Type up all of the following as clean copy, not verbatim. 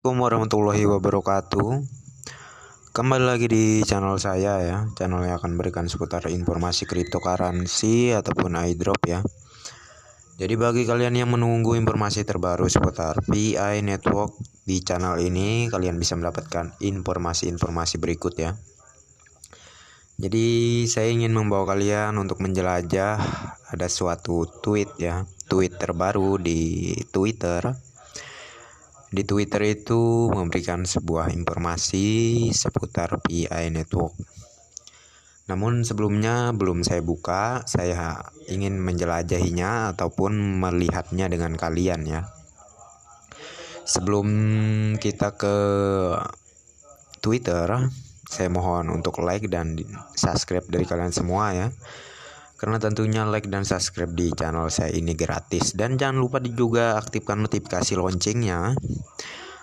Assalamualaikum warahmatullahi wabarakatuh. Kembali lagi di channel saya ya. Channel yang akan berikan seputar informasi cryptocurrency ataupun airdrop ya. Jadi bagi kalian yang menunggu informasi terbaru seputar VI Network di channel ini, kalian bisa mendapatkan informasi-informasi berikut ya. Jadi saya ingin membawa kalian untuk menjelajah ada suatu tweet ya, tweet terbaru di Twitter. Di Twitter itu memberikan sebuah informasi seputar VI Network. Namun sebelumnya belum saya buka, saya ingin menjelajahinya ataupun melihatnya dengan kalian ya. Sebelum kita ke Twitter, saya mohon untuk like dan subscribe dari kalian semua ya. Karena tentunya like dan subscribe di channel saya ini gratis. Dan jangan lupa juga aktifkan notifikasi loncengnya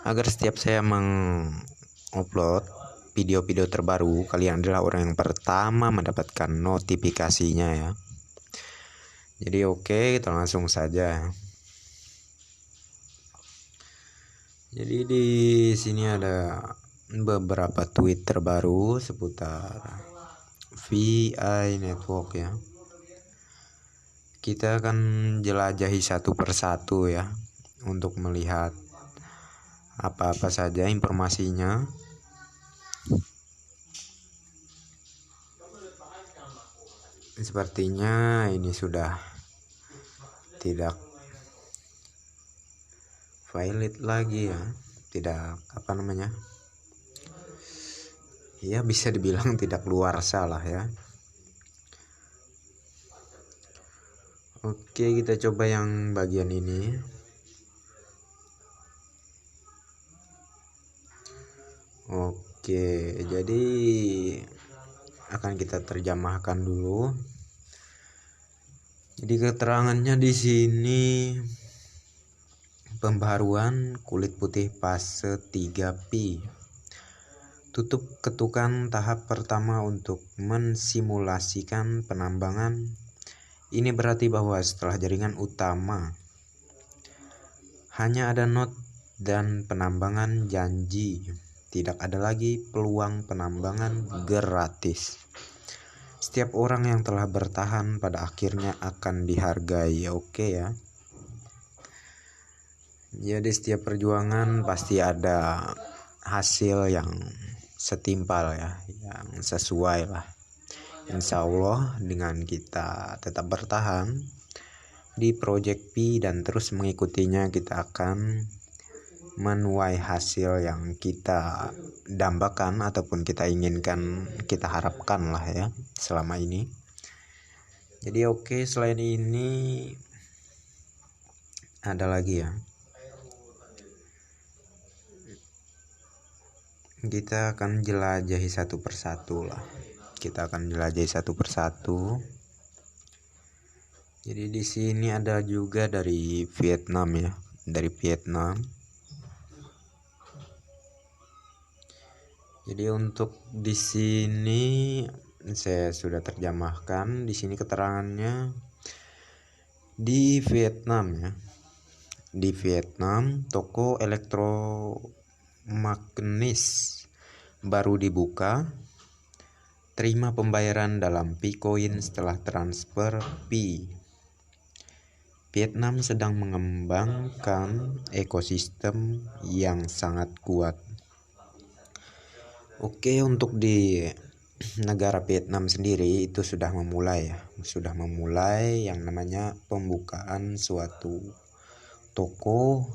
agar setiap saya mengupload video-video terbaru, kalian adalah orang yang pertama mendapatkan notifikasinya ya. Jadi oke, kita langsung saja. Jadi di sini ada beberapa tweet terbaru seputar VI Network ya. Kita akan jelajahi satu persatu ya untuk melihat apa-apa saja informasinya. Sepertinya ini sudah tidak valid lagi ya, tidak ya bisa dibilang tidak luarsa lah ya. Oke, kita coba yang bagian ini. Oke, jadi akan kita terjemahkan dulu. Jadi keterangannya di sini, pembaruan kulit putih fase 3P. Tutup ketukan tahap pertama untuk mensimulasikan penambangan. Ini berarti bahwa setelah jaringan utama hanya ada node dan penambangan janji, tidak ada lagi peluang penambangan gratis. Setiap orang yang telah bertahan pada akhirnya akan dihargai. Oke ya. Jadi setiap perjuangan pasti ada hasil yang setimpal ya, yang sesuai lah. Insya Allah dengan kita tetap bertahan di Project P dan terus mengikutinya, kita akan menuai hasil yang kita dambakan ataupun kita inginkan, kita harapkan lah ya selama ini. Jadi oke, selain ini ada lagi ya. Kita akan jelajahi satu persatu lah. Kita akan jelajahi satu persatu. Jadi di sini ada juga dari Vietnam ya, dari Vietnam. Jadi untuk di sini saya sudah terjemahkan. Di sini keterangannya di Vietnam ya. Di Vietnam, toko elektromagnis baru dibuka. Terima pembayaran dalam P-Coin setelah transfer P. Vietnam sedang mengembangkan ekosistem yang sangat kuat. Oke, untuk di negara Vietnam sendiri itu sudah memulai yang namanya pembukaan suatu toko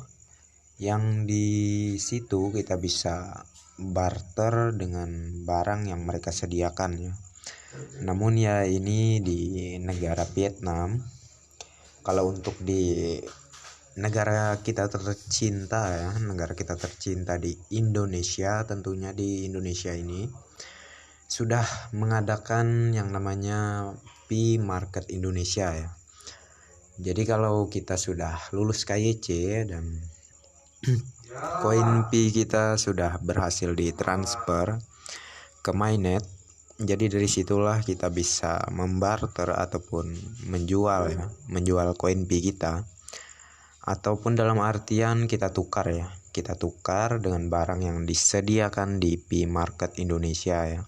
yang di situ kita bisa barter dengan barang yang mereka sediakan ya. Namun ya ini di negara Vietnam. Kalau untuk di negara kita tercinta ya, negara kita tercinta di Indonesia, tentunya di Indonesia ini sudah mengadakan yang namanya P Market Indonesia ya. Jadi kalau kita sudah lulus KYC dan koin P kita sudah berhasil ditransfer ke Mainnet, jadi dari situlah kita bisa membarter ataupun menjual koin P kita, ataupun dalam artian kita tukar ya. kita tukar dengan barang yang disediakan di P-Market Indonesia ya.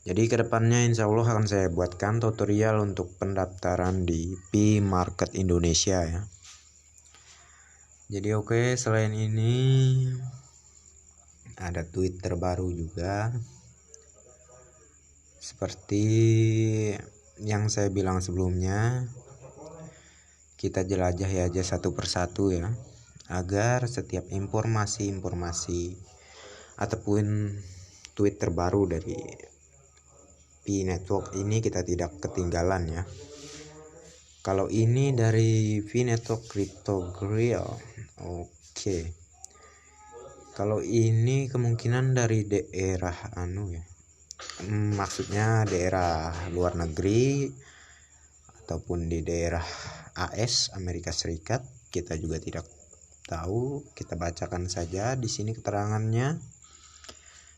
Jadi kedepannya insya Allah akan saya buatkan tutorial untuk pendaftaran di P-Market Indonesia ya. Jadi oke, selain ini ada tweet terbaru juga. Seperti yang saya bilang sebelumnya, kita jelajahi aja satu persatu ya, agar setiap informasi ataupun tweet terbaru dari Pi Network ini kita tidak ketinggalan ya. Kalau ini dari Pi Network Crypto Grill, oke. Kalau ini kemungkinan dari daerah ya, maksudnya daerah luar negeri ataupun di daerah AS Amerika Serikat, kita juga tidak tahu. Kita bacakan saja di sini keterangannya.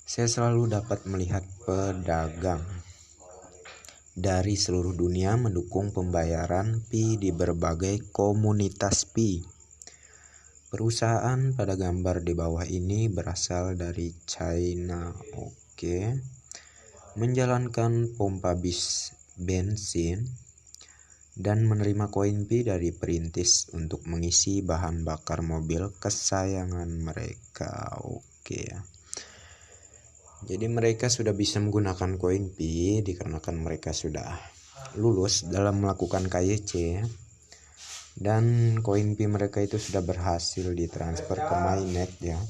Saya selalu dapat melihat pedagang dari seluruh dunia mendukung pembayaran Pi di berbagai komunitas Pi. Perusahaan pada gambar di bawah ini berasal dari China, oke. Menjalankan pompa bensin dan menerima koin Pi dari perintis untuk mengisi bahan bakar mobil kesayangan mereka, oke ya. Jadi mereka sudah bisa menggunakan koin Pi dikarenakan mereka sudah lulus dalam melakukan KYC, dan koin Pi mereka itu sudah berhasil ditransfer ke mainnet ya,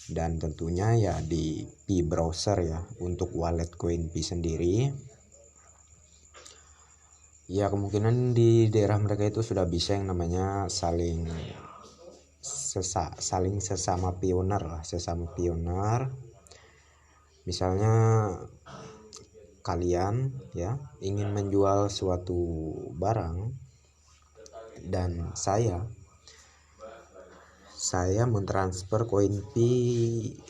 dan tentunya ya di Pi browser ya untuk wallet koin Pi sendiri. Ya kemungkinan di daerah mereka itu sudah bisa yang namanya saling sesama pioner. Misalnya kalian ya ingin menjual suatu barang dan saya mentransfer koin Pi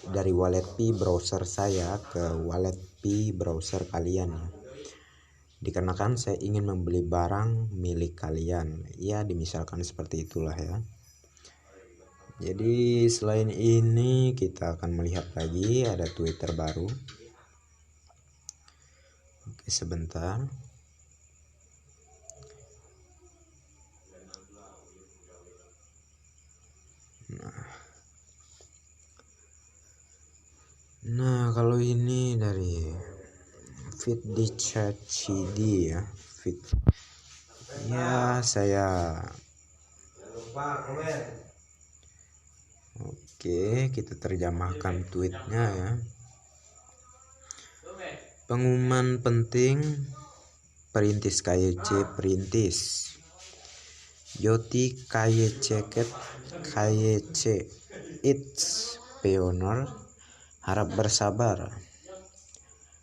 dari wallet Pi browser saya ke wallet Pi browser kalian ya. Dikarenakan saya ingin membeli barang milik kalian ya, dimisalkan seperti itulah ya. Jadi selain ini kita akan melihat lagi ada tweet terbaru. Oke, sebentar. Nah kalau ini dari feed di chat CD ya, feed ya, saya oke, kita terjemahkan tweetnya ya. Pengumuman penting perintis KYC Yoti KYC It's Pioneer harap bersabar.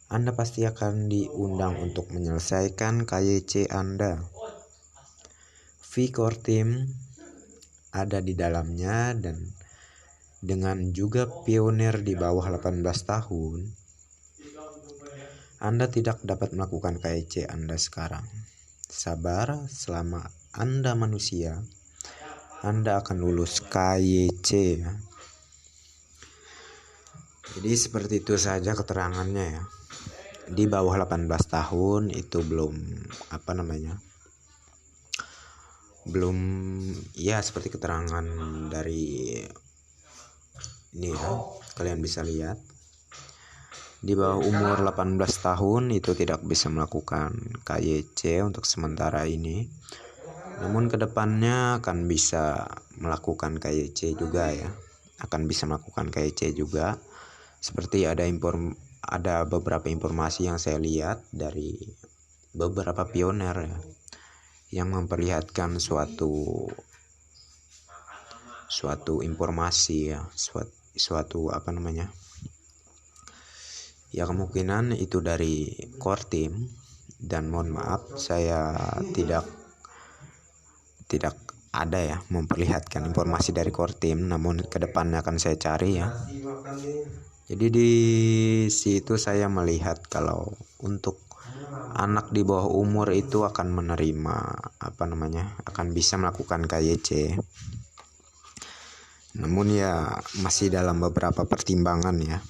Anda pasti akan diundang untuk menyelesaikan KYC Anda. V-Core Team ada di dalamnya, dan dengan juga pionir di bawah 18 tahun, Anda tidak dapat melakukan KYC Anda sekarang. Sabar, selama Anda manusia, Anda akan lulus KYC ya. Jadi seperti itu saja keterangannya ya. Di bawah 18 tahun itu belum ya, seperti keterangan dari ini ya, kalian bisa lihat. Di bawah umur 18 tahun itu tidak bisa melakukan KYC untuk sementara ini. Namun kedepannya akan bisa melakukan KYC juga ya. Seperti ada beberapa informasi yang saya lihat dari beberapa pioner ya, yang memperlihatkan suatu informasi ya, suatu ya, kemungkinan itu dari core team, dan mohon maaf saya tidak ada ya memperlihatkan informasi dari core team, namun kedepannya akan saya cari ya. Jadi di situ saya melihat kalau untuk anak di bawah umur itu akan menerima akan bisa melakukan KYC. Namun ya masih dalam beberapa pertimbangan ya,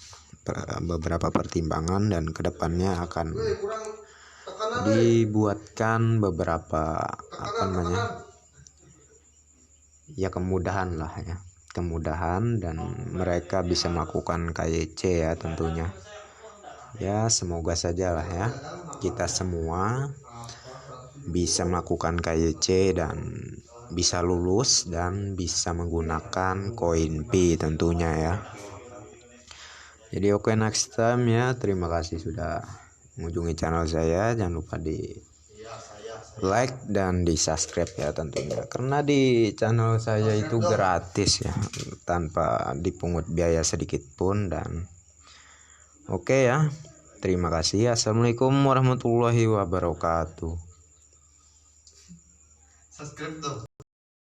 beberapa pertimbangan, dan kedepannya akan dibuatkan beberapa ya kemudahan lah ya, kemudahan, dan mereka bisa melakukan KYC ya tentunya. Ya semoga saja lah ya kita semua bisa melakukan KYC dan bisa lulus dan bisa menggunakan koin Pi tentunya ya. Jadi oke, next time ya. Terima kasih sudah mengunjungi channel saya. Jangan lupa di like dan di subscribe ya tentunya, karena di channel saya itu gratis ya, tanpa dipungut biaya sedikit pun. Dan oke ya, terima kasih. Assalamualaikum warahmatullahi wabarakatuh. Subscribe tuh.